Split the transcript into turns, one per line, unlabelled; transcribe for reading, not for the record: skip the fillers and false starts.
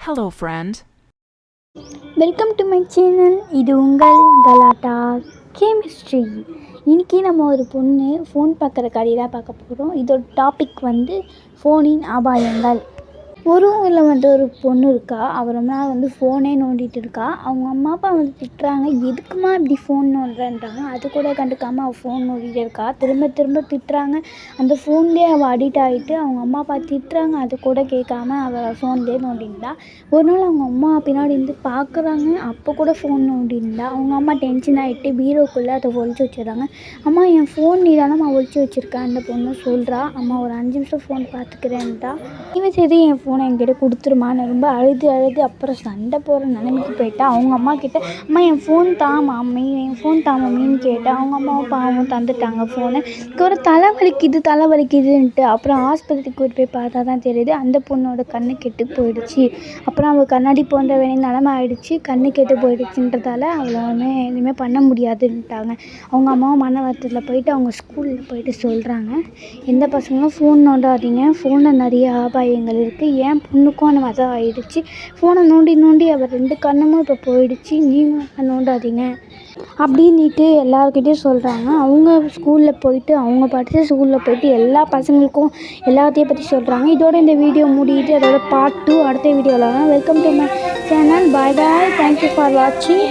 Hello, friend.
Welcome to my channel. இது உங்கள் கலாட்டா கெமிஸ்ட்ரி. இன்றைக்கி நம்ம ஒரு பொண்ணு ஃபோன் பார்க்குற கதையை தான் பார்க்க போகிறோம். இதோட டாபிக் ஃபோனின் அபாயங்கள். ஒரு ஊரில் ஒரு பொண்ணு இருக்கா. அவள் ரொம்ப நாள் ஃபோனே நோண்டிகிட்டு இருக்கா. அவங்க அம்மா அப்பா திட்டுறாங்க, எதுக்குமா இப்படி ஃபோன் நோண்டுறேன்றாங்க. அது கூட கண்டுக்காமல் அவள் ஃபோன் நோண்டிகிட்டே இருக்கா. திரும்ப திரும்ப திட்டுறாங்க. அந்த ஃபோன்லேயே அவள் அடிக்ட் ஆகிட்டு அவங்க அம்மா அப்பா திட்டுறாங்க, அது கூட கேட்காம அவள் ஃபோன்லேயே நோண்டியிருந்தா. ஒரு நாள் அவங்க அம்மா பின்னாடி இருந்து பார்க்குறாங்க, அப்போ கூட ஃபோன் நோண்டியிருந்தா. அவங்க அம்மா டென்ஷன் ஆகிட்டு பீரோக்குள்ளே அதை ஒழிச்சு வச்சிடுறாங்க. அம்மா, என் ஃபோன் நீ தானம்மா ஒழிச்சு வச்சுருக்கேன். அந்த பொண்ணு சொல்கிறா, அம்மா ஒரு 5 நிமிஷம் ஃபோன் பார்த்துக்கிறேன்ட்டா. இவன் சரி என் ஃபோனை என்கிட்ட கொடுத்துருமான்னு ரொம்ப அழுது அப்புறம் சண்டை போடுற நிலைமைக்கு போயிட்டா. அவங்க அம்மா கிட்ட, அம்மா என் ஃபோன் தாம்மா மம்மி, என் ஃபோன் தா மம்மின்னு கேட்டால் அவங்க அம்மாவும் பாவம் தந்துட்டாங்க ஃபோனை. ஒரு தலை வலிக்குதுன்ட்டு அப்புறம் ஆஸ்பத்திரிக்கு கூட்டு போய் பார்த்தா தான் தெரியுது அந்த பொண்ணோட கண்ணு கெட்டு போயிடுச்சு. அப்புறம் அவள் கண்ணாடி போன்ற வேண்டிய நிலமை ஆகிடுச்சு. கண்ணு கெட்டு போயிடுச்சுன்றதால அவளை எதுவுமே பண்ண முடியாதுன்ட்டாங்க. அவங்க அம்மாவும் மன வருத்தத்தில் போயிட்டு அவங்க ஸ்கூலில் போயிட்டு சொல்கிறாங்க, எந்த பசங்களும் ஃபோன் நோண்டாதீங்க, ஃபோனில் நிறைய அபாயங்கள் இருக்குது. என் பொண்ணுக்கும் அந்த மாதிரி ஆகிடுச்சு. ஃபோனை நோண்டி அவள் 2 கண்ணுமும் இப்போ போயிடுச்சு. நீங்கள் நோண்டாதீங்க அப்படின்ட்டு எல்லாருக்கிட்டையும் சொல்கிறாங்க. அவங்க ஸ்கூலில் போயிட்டு அவங்க படித்த ஸ்கூலில் போயிட்டு எல்லா பசங்களுக்கும் எல்லாத்தையும் பற்றி சொல்கிறாங்க. இதோட இந்த வீடியோ முடியுது. அதோட பார்ட் 2 அடுத்த வீடியோவில். Welcome to my channel. Bye bye. Thank you for வாட்சிங்.